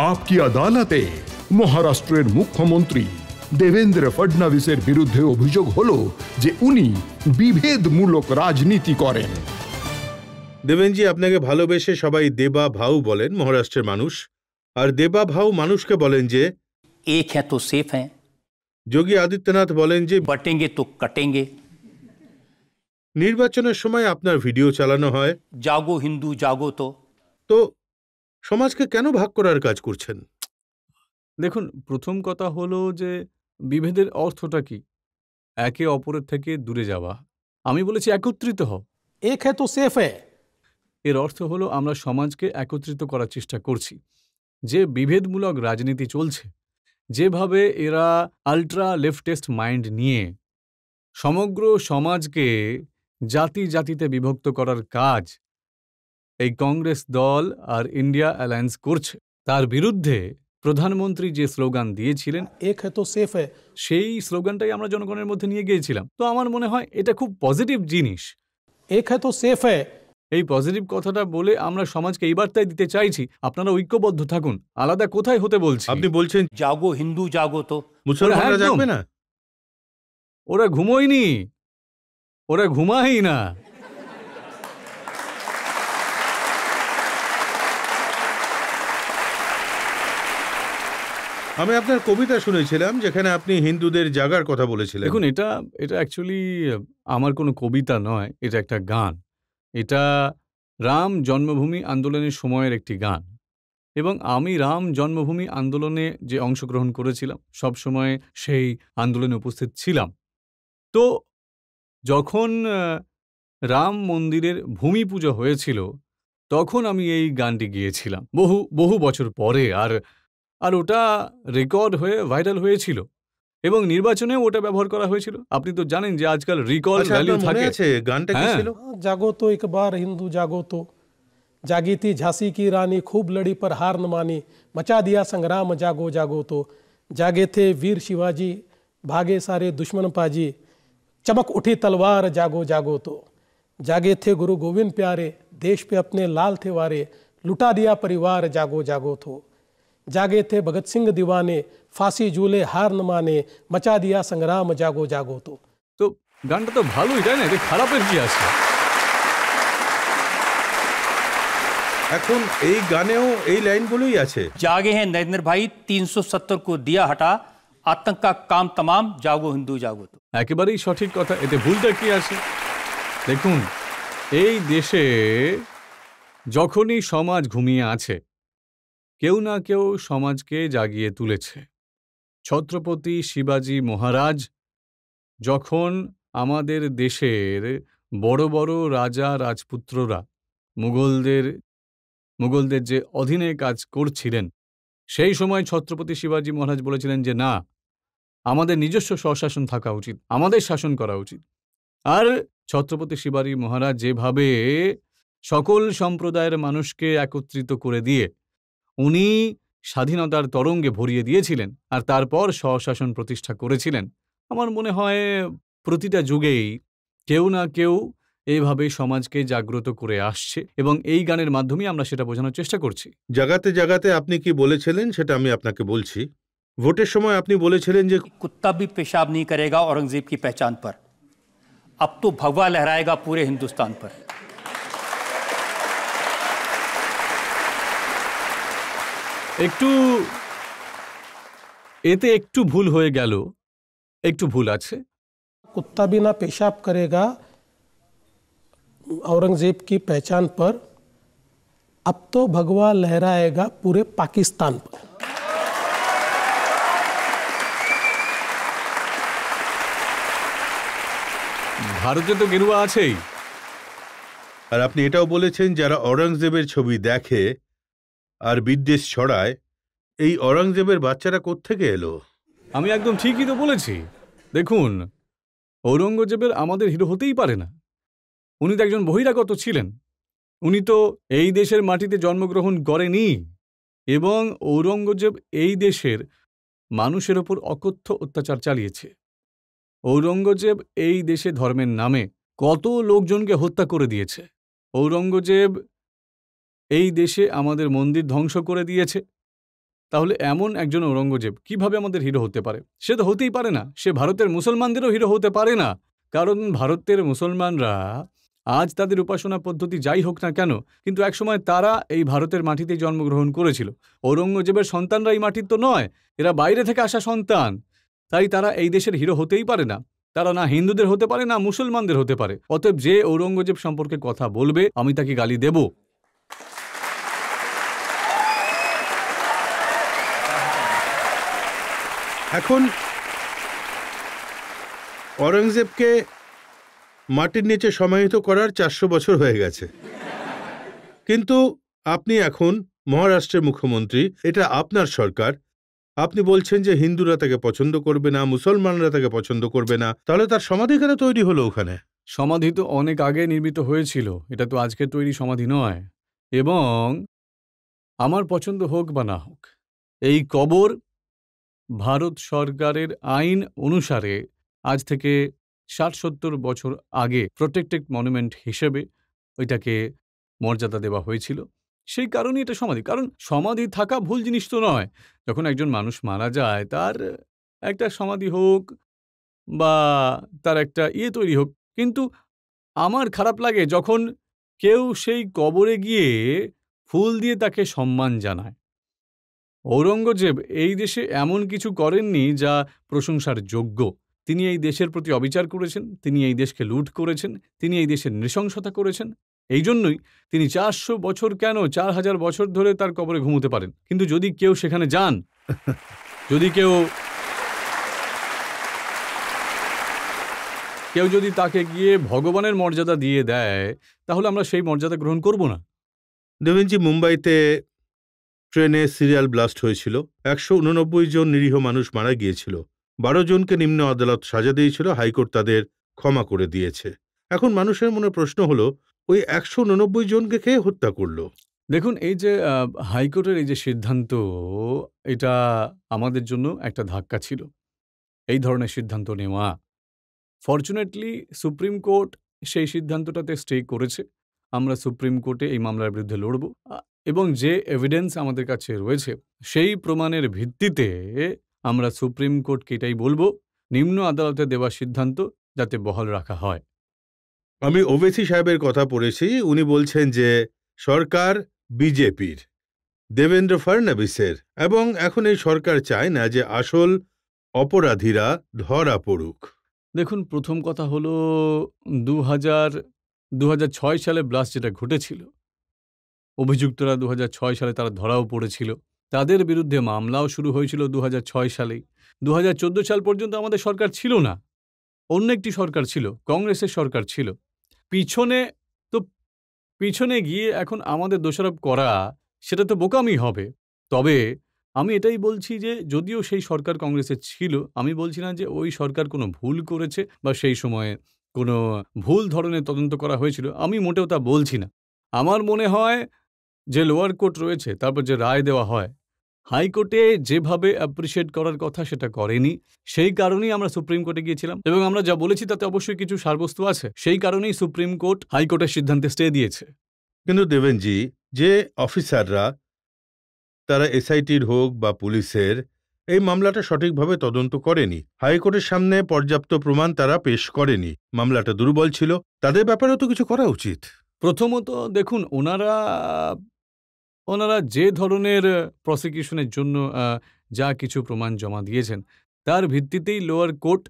আপকি আদালতে মহারাষ্ট্রের মুখ্যমন্ত্রী দেবেন্দ্র ফডনবিসের বিরুদ্ধে অভিযোগ হলো যে উনি বিভেদমূলক রাজনীতি করেন। দেবেনজি, আপনাকে ভালোবেসে সবাই দেবা ভাউ বলেন মহারাষ্ট্রের মানুষ, আর দেবা ভাউ মানুষকে বলেন যে एक है तो सेफ है, যোগী আদিত্যনাথ বলেন যে बटेंगे तो कटेंगे। নির্বাচনের সময় আপনার ভিডিও চালানো হয়। जागो हिंदू जागो তো সমাজকে কেন ভাগ করার কাজ করছেন? দেখুন, প্রথম কথা হলো যে বিভেদের অর্থটা কি? একে অপরের থেকে দূরে যাওয়া। আমি বলেছি একত্রিত হও। एक है तो सेफ है। এর অর্থ হলো আমরা সমাজকে একত্রিত করার চেষ্টা করছি। যে বিভেদমূলক রাজনীতি চলছে, যেভাবে এরা আল্ট্রা লেফটেস্ট মাইন্ড নিয়ে সমগ্র সমাজকে জাতি জাতিতে বিভক্ত করার কাজ এই কংগ্রেস দল আর ইন্ডিয়া অ্যালায়েন্স করছে, তার বিরুদ্ধে প্রধানমন্ত্রী যে স্লোগান দিয়েছিলেন एक है तो सेफ है, সেই স্লোগানটাই আমরা জনগণের মধ্যে নিয়ে গিয়েছিলাম। তো আমার মনে হয় এটা খুব পজিটিভ জিনিস। एक है तो सेफ है। এই পজিটিভ কথাটা বলে আমরা সমাজকে এই বার্তাই দিতে চাইছি, আপনারা ঐক্যবদ্ধ থাকুন, আলাদা কোথায় হতে বলছি। আপনি বলছেন जागो हिंदू जागो तो মুসলমানরা একদম। জাগবে না? ওরা ঘুমোয়নি, ওরা ঘুমাই না। আমি আপনার কবিতা শুনেছিলাম যেখানে আপনি হিন্দুদের জাগার কথা বলেছিলেন। দেখুন, এটা অ্যাকচুয়ালি আমার কোনো কবিতা নয়, এটা একটা গান। এটা রাম জন্মভূমি আন্দোলনের সময়ের একটি গান, এবং আমি রাম জন্মভূমি আন্দোলনে যে অংশগ্রহণ করেছিলাম সব সময় সেই আন্দোলনে উপস্থিত ছিলাম। তো যখন রাম মন্দিরের ভূমি পুজো হয়েছিল তখন আমি এই গানটি গিয়েছিলাম বহু বহু বছর পরে, আর ওটা রেকর্ড হয়ে ভাইরাল হয়েছিল এবং নির্বাচনেও ওটা ব্যবহার করা হয়েছিল। আপনি তো জানেন যে আজকাল রিকল আচ্ছা, ভ্যালু আপনার মনে থাকে। আছে গানটা কি হ্যাঁ। ছিল? जागो तो एक बार हिंदू जागो तो, जागी थी झांसी की रानी खूब लड़ी पर हार न मानी, मचा दिया संग्राम जागो जागो तो, जागे थे वीर शिवाजी भागे सारे दुश्मन पाजी, चमक उठी तलवार जागो जागो तो, जागे थे गुरु गोविंद प्यारे देश पे अपने लाल थे वारे, लुटा दिया परिवार जागो जागो तो, जागे थे भगत सिंह दीवाने फांसी झूले हार न माने, मचा दिया संग्राम जागो जागो तो। তো গানটা তো ভালোই, তাই না? এটা খারাপের কি আছে? এখন এই গানেও এই লাইনগুলোই আছে। जागे हैं नरेंद्र भाई 370 को दिया हटा, आतंक का काम तमाम जागो हिंदू जागो तो। একেবারেই সঠিক কথা। এতে ভুলটা কি আছে? দেখুন, এই দেশে যখনই সমাজ ঘুমিয়ে আছে, কেউ না কেউ সমাজকে জাগিয়ে তুলেছে। ছত্রপতি শিবাজী মহারাজ যখন আমাদের দেশের বড় বড় রাজা রাজপুত্ররা মুঘলদের যে অধীনে কাজ করছিলেন, সেই সময় ছত্রপতি শিবাজী মহারাজ বলেছিলেন যে না, আমাদের নিজস্ব স্বশাসন থাকা উচিত, আমাদের শাসন করা উচিত। আর ছত্রপতি শিবাজী মহারাজ যেভাবে সকল সম্প্রদায়ের মানুষকে একত্রিত করে দিয়ে উনি স্বাধীনতার তরঙ্গে ভরিয়ে দিয়েছিলেন আর তারপর স্বশাসন প্রতিষ্ঠা করেছিলেন, আমার মনে হয় প্রতিটা যুগেই কেউ না কেউ এইভাবে সমাজকে জাগ্রত করে আসছে এবং এই গানের মাধ্যমে আমরা সেটা বোঝানোর চেষ্টা করছি। জাগাতে জাগাতে আপনি কি বলেছিলেন সেটা আমি আপনাকে বলছি। ভোটের সময় আপনি বলেছিলেন যে कुत्ता भी पेशाब नहीं करेगा औरंगजेब की पहचान पर, अब तो भगवा लहराएगा पूरे हिंदुस्तान पर। এতে একটু ভুল হয়ে গেল, একটু ভুল আছে। कुत्ता भी ना पेशाब करेगा औरंगजेब की पहचान पर, अब तो भगवा लहराएगा पूरे पाकिस्तान पर। ভারতে তো গেরুয়া আছেই। আর আপনি এটাও বলেছেন যারা অরঙ্গজেবের ছবি দেখে আর বিদ্বেষ ছড়ায়, এই অরঙ্গজেবের বাচ্চারা কোত্থেকে এলো? আমি একদম ঠিকই তো বলেছি। দেখুন, ঔরঙ্গজেবের আমাদের হিরো হতেই পারে না। উনি তো একজন বহিরাগত ছিলেন, উনি তো এই দেশের মাটিতে জন্মগ্রহণ করেনি এবং ঔরঙ্গজেব এই দেশের মানুষের ওপর অকথ্য অত্যাচার চালিয়েছে। ঔরঙ্গজেব এই দেশে ধর্মের নামে কত লোকজনকে হত্যা করে দিয়েছে। ঔরঙ্গজেব এই দেশে আমাদের মন্দির ধ্বংস করে দিয়েছে, তাহলে এমন একজন ঔরঙ্গজেব কিভাবে আমাদের হিরো হতে পারে? সে তো হতেই পারে না। সে ভারতের মুসলমানদেরও হিরো হতে পারে না, কারণ ভারতের মুসলমানরা আজ তাদের উপাসনা পদ্ধতি যাই হোক না কেন, কিন্তু একসময় তারা এই ভারতের মাটিতেই জন্মগ্রহণ করেছিল। ঔরঙ্গজেবের সন্তানরা এই মাটির তো নয়, এরা বাইরে থেকে আসা সন্তান। তাই তারা এই দেশের হিরো হতেই পারে না। তারা না হিন্দুদের হতে পারে, না মুসলমানদের হতে পারে। অতএব যে ঔরঙ্গজেব সম্পর্কে কথা বলবে, আমি তাকে গালি দেব। এখন ঔরঙ্গজেবকে মাটির নিচে সমাহিত করার 400 বছর হয়ে গেছে, কিন্তু আপনি এখন মহারাষ্ট্রের মুখ্যমন্ত্রী, এটা আপনার সরকার। আপনি বলছেন যে হিন্দুরা তাকে পছন্দ করবে না, মুসলমানরা তাকে পছন্দ করবে না, তাহলে তার সমাধি কেন তৈরি হলো ওখানে? সমাধি তো অনেক আগে নির্মিত হয়েছিল, এটা তো আজকে তৈরি সমাধি নয়। এবং আমার পছন্দ হোক বা না হোক, এই কবর ভারত সরকারের আইন অনুসারে আজ থেকে 60-70 বছর আগে প্রোটেক্টেড মনুমেন্ট হিসেবে ওইটাকে মর্যাদা দেওয়া হয়েছিল। সেই কারণেই এটা সমাধি। কারণ সমাধি থাকা ভুল জিনিস তো নয়। যখন একজন মানুষ মারা যায়, তার একটা সমাধি হোক বা তার একটা তৈরি হোক, কিন্তু আমার খারাপ লাগে যখন কেউ সেই কবরে গিয়ে ফুল দিয়ে তাকে সম্মান জানায়। ঔরঙ্গজেব এই দেশে এমন কিছু করেননি যা প্রশংসার যোগ্য। তিনি এই দেশের প্রতি অবিচার করেছেন, তিনি এই দেশকে লুট করেছেন, তিনি এই দেশের নৃশংসতা করেছেন। এই জন্যই তিনি 400 বছর কেন 4000 বছর ধরে তার কবরে ঘুমোতে পারেন। কিন্তু যদি কেউ সেখানে যান, যদি কেউ যদি তাকে গিয়ে ভগবানের মর্যাদা দিয়ে দেয়, তাহলে আমরা সেই মর্যাদা গ্রহণ করব না। দেবেনজি, মুম্বাইতে ট্রেনে সিরিয়াল ব্লাস্ট হয়েছিল, 189 জন নিরীহ মানুষ মারা গিয়েছিল, 12 জনকে নিম্ন আদালত সাজা দিয়েছিল, হাইকোর্ট তাদের ক্ষমা করে দিয়েছে। এখন মানুষের মনে প্রশ্ন হলো, ওই 189 জনকে কে হত্যা করলো? দেখুন, এই যে হাইকোর্টের এই যে সিদ্ধান্ত, এটা আমাদের জন্য একটা ধাক্কা ছিল, এই ধরনের সিদ্ধান্ত নেওয়া। ফরচুনেটলি সুপ্রিম কোর্ট সেই সিদ্ধান্তটাতে স্টে করেছে। আমরা সুপ্রিম কোর্টে এই মামলার বিরুদ্ধে লড়ব, এবং যে এভিডেন্স আমাদের কাছে রয়েছে সেই প্রমাণের ভিত্তিতে আমরা সুপ্রিম কোর্টকে এটাই বলবো, নিম্ন আদালতে দেওয়া সিদ্ধান্ত যাতে বহাল রাখা হয়। আমি ওবেসি সাহেবের কথা পড়েছি, উনি বলছেন যে সরকার বিজেপির, দেবেন্দ্র ফডনবিসের, এবং এখন এই সরকার চায় না যে আসল অপরাধীরা ধরা পড়ুক। দেখুন, প্রথম কথা হলো 2006 সালে ব্লাস্ট যেটা ঘটেছিল, অভিযুক্তরা 2006 সালে তারা ধরাও পড়েছিল, তাদের বিরুদ্ধে মামলাও শুরু হয়েছিল 2006 সালেই। 2014 সাল পর্যন্ত আমাদের সরকার ছিল না, অন্য একটি সরকার ছিল, কংগ্রেসের সরকার ছিল। পিছনে গিয়ে এখন আমাদের দোষারোপ করা, সেটা তো বোকামি হবে। তবে আমি এটাই বলছি যে যদিও সেই সরকার কংগ্রেসের ছিল, আমি বলছি না যে ওই সরকার কোনো ভুল করেছে বা সেই সময়ে কোনো ভুল ধরনের তদন্ত করা হয়েছিল, আমি মোটেও তা বলছি না। আমার মনে হয় যে লোয়ার কোর্ট রয়েছে, তারপর যে রায় দেওয়া হয়, হাইকোর্টে যেভাবে অ্যাপ্রিসিয়েট করার কথা সেটা করেনি। সেই কারণেই আমরা সুপ্রিম কোর্টে গিয়েছিলাম, এবং আমরা যা বলেছি তাতে অবশ্যই কিছু সারবস্তু আছে। সেই কারণেই সুপ্রিম কোর্ট হাইকোর্টের সিদ্ধান্তে স্টে দিয়েছে। কিন্তু দেবেনজি, যে অফিসাররা, তারা এসআইটির হোক বা পুলিশের, এই মামলাটা সঠিকভাবে তদন্ত করেনি, হাইকোর্টের সামনে পর্যাপ্ত প্রমাণ তারা পেশ করেনি, মামলাটা দুর্বল ছিল, তাদের ব্যাপারেও তো কিছু করা উচিত। প্রথমত দেখুন, ওনারা যে ধরনের প্রসিকিউশনের জন্য যা কিছু প্রমাণ জমা দিয়েছেন, তার ভিত্তিতেই লোয়ার কোর্ট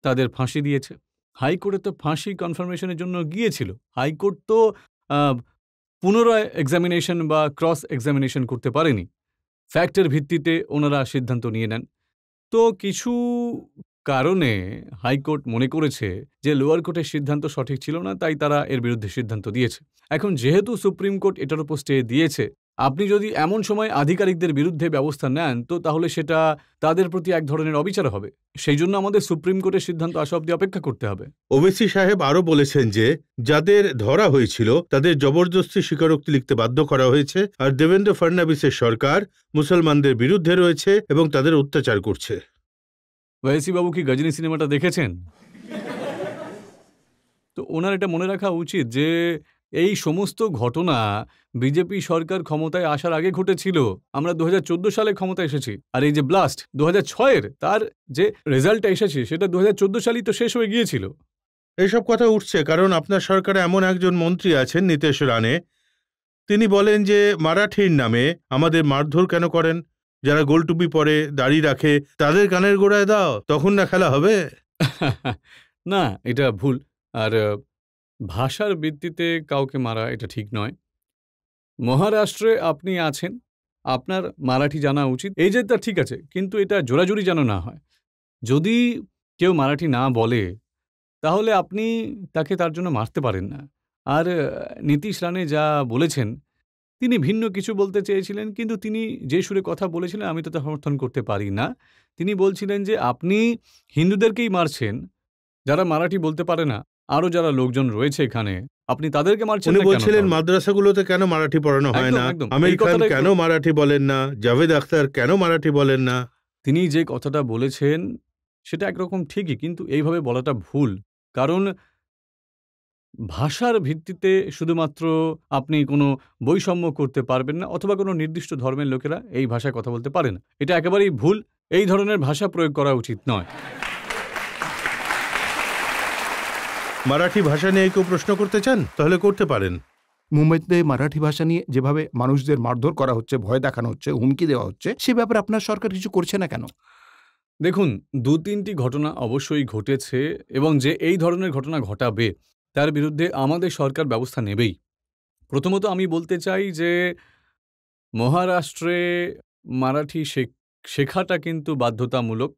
তাদের ফাঁসি দিয়েছে। হাইকোর্টে তো ফাঁসি কনফার্মেশনের জন্য গিয়েছিল, হাইকোর্ট তো পুনরায় এক্সামিনেশন বা ক্রস এক্সামিনেশন করতে পারেনি। ফ্যাক্টের ভিত্তিতে ওনারা সিদ্ধান্ত নিয়ে নেন। তো কিছু কারণে হাইকোর্ট মনে করেছে যে লোয়ার কোর্টের সিদ্ধান্ত সঠিক ছিল না, তাই তারা এর বিরুদ্ধে সিদ্ধান্ত দিয়েছে। এখন যেহেতু সুপ্রিম কোর্ট এটার উপর স্টে দিয়েছে, আপনি যদি এমন সময় আধিকারিকদের বিরুদ্ধে ব্যবস্থা নেন, তো তাহলে সেটা তাদের প্রতি এক ধরনের অবিচার হবে। সেই জন্য আমাদের সুপ্রিম কোর্টের সিদ্ধান্ত আসা অবধি অপেক্ষা করতে হবে। ওবেসি সাহেব আরও বলেছেন যে যাদের ধরা হয়েছিল তাদের জবরদস্তি স্বীকারোক্তি লিখতে বাধ্য করা হয়েছে, আর দেবেন্দ্র ফডনবিসের সরকার মুসলমানদের বিরুদ্ধে রয়েছে এবং তাদের অত্যাচার করছে। ওয়েসি বাবু কি গজনী সিনেমাটা দেখেছেন? তো ওনার এটা মনে রাখা উচিত যে এই সমস্ত ঘটনা বিজেপি সরকার ক্ষমতায় আসার আগে ঘটেছিল। আমরা 2014 সালে ক্ষমতায় এসেছি, আর এই যে ব্লাস্ট 2006-এর তার যে রেজাল্টটা এসেছে সেটা 2014 সালেই তো শেষ হয়ে গিয়েছিল। এইসব কথা উঠছে কারণ আপনার সরকারে এমন একজন মন্ত্রী আছেন, নীতেশ রানে। তিনি বলেন যে মারাঠির নামে আমাদের মারধর কেন করেন? যারা গোলটুপি পরে, দাড়ি রাখে, তাদের কানের গোড়ায় দাও, তখন না খেলা হবে। না, এটা ভুল। আর ভাষার ভিত্তিতে কাউকে মারা এটা ঠিক নয়। মহারাষ্ট্রে আপনি আছেন, আপনার মারাঠি জানা উচিত, এই যে তা ঠিক আছে, কিন্তু এটা জোরাজুরি যেন না হয়। যদি কেউ মারাঠি না বলে তাহলে আপনি তাকে তার জন্য মারতে পারেন না। আর নীতিশ রানে যা বলেছেন, তিনি ভিন্ন কিছু বলতে চেয়েছিলেন, কিন্তু তিনি যে সুরে কথা বলেছিলেন আমি তো তা সমর্থন করতে পারি না। তিনি বলছিলেন যে আপনি হিন্দুদেরকেই মারছেন, যারা মারাঠি বলতে পারে না, আরও যারা লোকজন রয়েছে এখানে, আপনি তাদেরকে মারছেন উনি না কেন? বলছিলেন তাহলে? মাদ্রাসাগুলোতে কেন মারাঠি পড়ানো হয় একদম, না, একদম। আমির এই খান কথাটাই কেন মারাঠি বলেন না, জাভেদ আখতার কেন মারাঠি বলেন না। তিনি যে কথাটা বলেছেন সেটা একরকম ঠিকই, কিন্তু এইভাবে বলাটা ভুল। কারণ ভাষার ভিত্তিতে শুধুমাত্র আপনি কোনো বৈষম্য করতে পারবেন না, অথবা কোনো নির্দিষ্ট ধর্মের লোকেরা এই ভাষায় কথা বলতে পারে না। এটা একেবারেই ভুল। এই ধরনের ভাষা প্রয়োগ করা উচিত নয়। মারাঠি ভাষা নিয়ে কেউ প্রশ্ন করতে চান তাহলে করতে পারেন। মুম্বাইতে মারাঠি ভাষা নিয়ে যেভাবে মানুষদের মারধর করা হচ্ছে, ভয় দেখানো হচ্ছে, হুমকি দেওয়া হচ্ছে, সে ব্যাপারে আপনার সরকার কিছু করছে না কেন? দেখুন, 2-3টি ঘটনা অবশ্যই ঘটেছে, এবং যে এই ধরনের ঘটনা ঘটাবে তার বিরুদ্ধে আমাদের সরকার ব্যবস্থা নেবেই। প্রথমত আমি বলতে চাই যে মহারাষ্ট্রে মারাঠি শেখাটা কিন্তু বাধ্যতামূলক।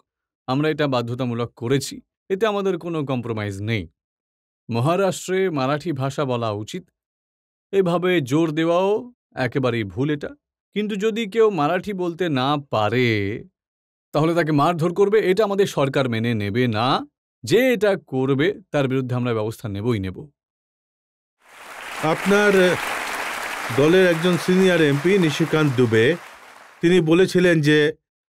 আমরা এটা বাধ্যতামূলক করেছি, এতে আমাদের কোনো কম্প্রোমাইজ নেই। মহারাষ্ট্রে মারাঠি ভাষা বলা উচিত, এভাবে জোর দেওয়াও একেবারেই ভুল এটা। কিন্তু যদি কেউ মারাঠি বলতে না পারে তাহলে তাকে মারধর করবে, এটা আমাদের সরকার মেনে নেবে না। যে এটা করবে তার বিরুদ্ধে আমরা ব্যবস্থা নেবই নেব। আপনার দলের একজন সিনিয়র এমপি নিশিকান্ত দুবে, তিনি বলেছিলেন যে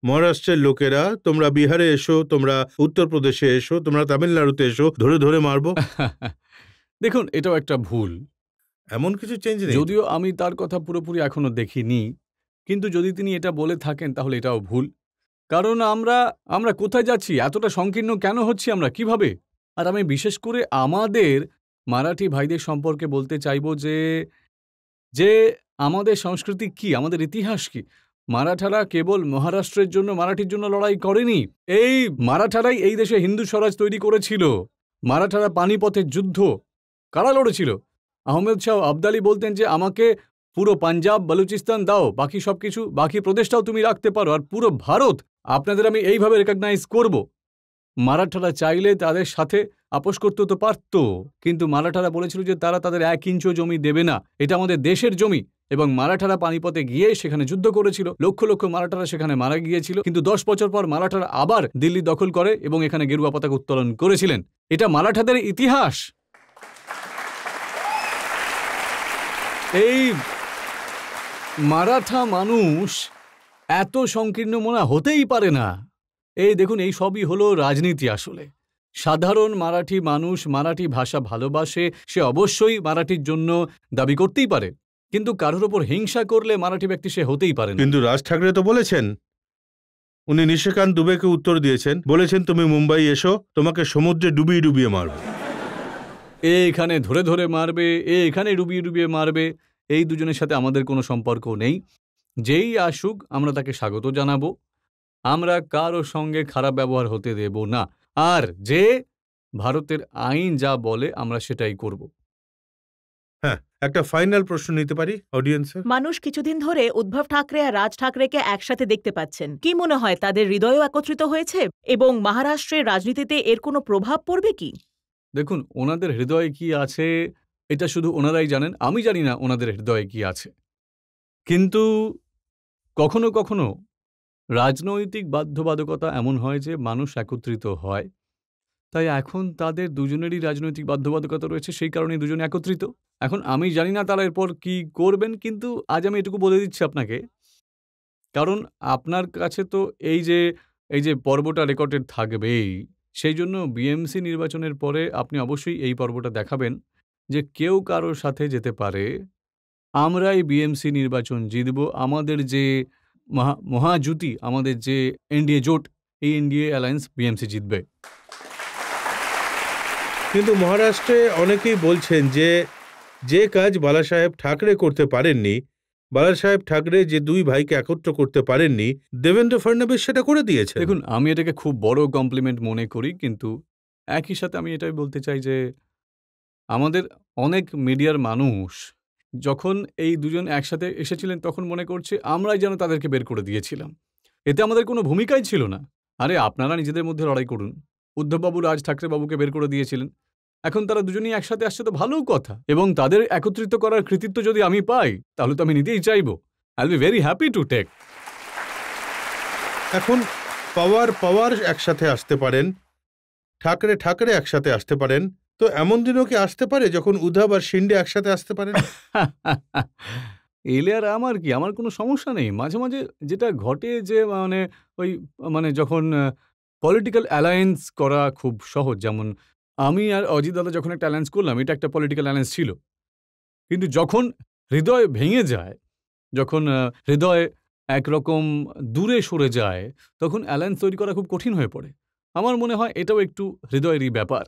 মহারাষ্ট্রের লোকেরা, তোমরা বিহারে এসো, তোমরা উত্তরপ্রদেশে এসো, তোমরা তামিলনাড়ুতে এসো, ধরে ধরে মারবো। দেখুন, এটাও একটা ভুল। এমন কিছু চেঞ্জ নেই। যদিও আমি তার কথা পুরোপুরি এখনো দেখিনি, কিন্তু যদি তিনি এটা বলে থাকেন তাহলে এটাও ভুল। কারণ আমরা কোথায় যাচ্ছি, এতটা সংকীর্ণ কেন হচ্ছি আমরা, কিভাবে? আর আমি বিশেষ করে আমাদের মারাঠি ভাইদের সম্পর্কে বলতে চাইব যে আমাদের সংস্কৃতি কি, আমাদের ইতিহাস কি। মারাঠারা কেবল মহারাষ্ট্রের জন্য, মারাঠির জন্য লড়াই করেনি। এই মারাঠারাই এই দেশে হিন্দু স্বরাজ তৈরি করেছিল। মারাঠারা পানিপথের যুদ্ধ কারা লড়েছিল? আহমেদ শাহ আবদালি বলতেন যে আমাকে পুরো পাঞ্জাব, বালুচিস্তান দাও, বাকি সবকিছু, বাকি প্রদেশটাও তুমি রাখতে পারো, আর পুরো ভারত আপনাদের আমি এইভাবে রেকগনাইজ করব। মারাঠারা চাইলে তাদের সাথে আপোষ করতে তো পারত, কিন্তু মারাঠারা বলেছিল যে তারা তাদের 1 ইঞ্চও জমি দেবে না, এটা আমাদের দেশের জমি। এবং মারাঠারা পানিপথে গিয়ে সেখানে যুদ্ধ করেছিল, লক্ষ লক্ষ মারাঠারা সেখানে মারা গিয়েছিল। কিন্তু 10 বছর পর মারাঠারা আবার দিল্লি দখল করে এবং এখানে গেরুয়া পতাকা উত্তোলন করেছিলেন। এটা মারাঠাদের ইতিহাস। এই মারাঠা মানুষ এত সংকীর্ণ মনা হতেই পারে না। এই দেখুন, এই সবই হলো রাজনীতি। আসলে সাধারণ মারাঠি মানুষ মারাঠি ভাষা ভালোবাসে, সে অবশ্যই মারাঠির জন্য দাবি করতেই পারে, কিন্তু কারোর ওপর হিংসা করলে মারাঠি ব্যক্তি সে হতেই পারে না। কিন্তু রাজ ঠাকরে তো বলেছেন, উনি নিশিকান্ত দুবেকে উত্তর দিয়েছেন, বলেছেন তুমি মুম্বাই এসো, তোমাকে সমুদ্রে ডুবিয়ে ডুবিয়ে মারবে। এখানে ধরে ধরে মারবে, এখানে ডুবিয়ে ডুবিয়ে মারবে, এই দুজনের সাথে আমাদের কোনো সম্পর্ক নেই। যেই আসুক আমরা তাকে স্বাগত জানাবো, আমরা কারো সঙ্গে খারাপ ব্যবহার হতে দেব না। আর যে ভারতের আইন যা বলে আমরা সেটাই করব। হ্যাঁ, একটা ফাইনাল প্রশ্ন নিতে পারি অডিয়েন্সের। মানুষ কিছুদিন ধরে উদ্ধব ঠাকরে আর রাজ ঠাকরেকে একসাথে দেখতে পাচ্ছেন। কি মনে হয়, তাদের হৃদয়ও একত্রিত হয়েছে? এবং মহারাষ্ট্রের রাজনীতিতে এর কোনো প্রভাব পড়বে কি? দেখুন, ওনাদের হৃদয়ে কি আছে এটা শুধু ওনারাই জানেন। আমি জানি না ওনাদের হৃদয়ে কি আছে। কিন্তু কখনো কখনো রাজনৈতিক বাধ্যবাধকতা এমন হয় যে মানুষ একত্রিত হয়। তাই এখন তাদের দুজনেরই রাজনৈতিক বাধ্যবাধকতা রয়েছে, সেই কারণেই দুজনে একত্রিত। এখন আমি জানি না তারা এরপর কি করবেন, কিন্তু আজ আমি এটুকু বলে দিচ্ছি আপনাকে, কারণ আপনার কাছে তো এই যে পর্বটা রেকর্ডেড থাকবেই, সেই জন্য বিএমসি নির্বাচনের পরে আপনি অবশ্যই এই পর্বটা দেখাবেন যে কেউ কারোর সাথে যেতে পারে, আমরাই বিএমসি নির্বাচন জিতব, আমাদের যে মহাজুতি, আমাদের যে এনডিএ জোট, এই এনডিএ অ্যালায়েন্স বিএমসি জিতবে। কিন্তু মহারাষ্ট্রে অনেকেই বলছেন যে যে কাজ বালাসাহেব ঠাকরে করতে পারেননি, বালাসাহেব ঠাকরে যে দুই ভাইকে একত্র করতে পারেননি, দেবেন্দ্র ফডনবিস সেটা করে দিয়েছে। দেখুন, আমি এটাকে খুব বড় কমপ্লিমেন্ট মনে করি, কিন্তু একই সাথে আমি এটাই বলতে চাই যে আমাদের অনেক মিডিয়ার মানুষ যখন এই দুজন একসাথে এসেছিলেন তখন মনে করছে আমরাই যেন তাদেরকে বের করে দিয়েছিলাম, এতে আমাদের কোনো ভূমিকাই ছিল না। আরে আপনারা নিজেদের মধ্যে লড়াই করুন। উদ্ধববাবু রাজ ঠাকরে বাবুকে বের করে দিয়েছিলেন, এখন তারা দুজনেই একসাথে আসছে তো ভালো কথা, এবং তাদের একত্রিত করার কৃতিত্ব যদি আমি পাই তাহলে তো আমি নিতেই চাইবো। I will be very happy to take. এখন পাওয়ার একসাথে আসতে পারেন, ঠাকরে একসাথে আসতে পারেন, তো এমন দিনও কি আসতে পারে যখন উদ্ধব আর শিন্ডে একসাথে আসতে পারেন? এলে আর আমার কি, আমার কোনো সমস্যা নেই। মাঝে মাঝে যেটা ঘটে যে যখন পলিটিক্যাল অ্যালায়েন্স করা খুব সহজ, যেমন আমি আর অজিত দাদা যখন একটা অ্যালায়েন্স করলাম, এটা একটা পলিটিক্যাল অ্যালায়েন্স ছিল, কিন্তু যখন হৃদয় ভেঙে যায়, যখন হৃদয় একরকম দূরে সরে যায়, তখন অ্যালায়েন্স তৈরি করা খুব কঠিন হয়ে পড়ে। আমার মনে হয় এটাও একটু হৃদয়েরই ব্যাপার।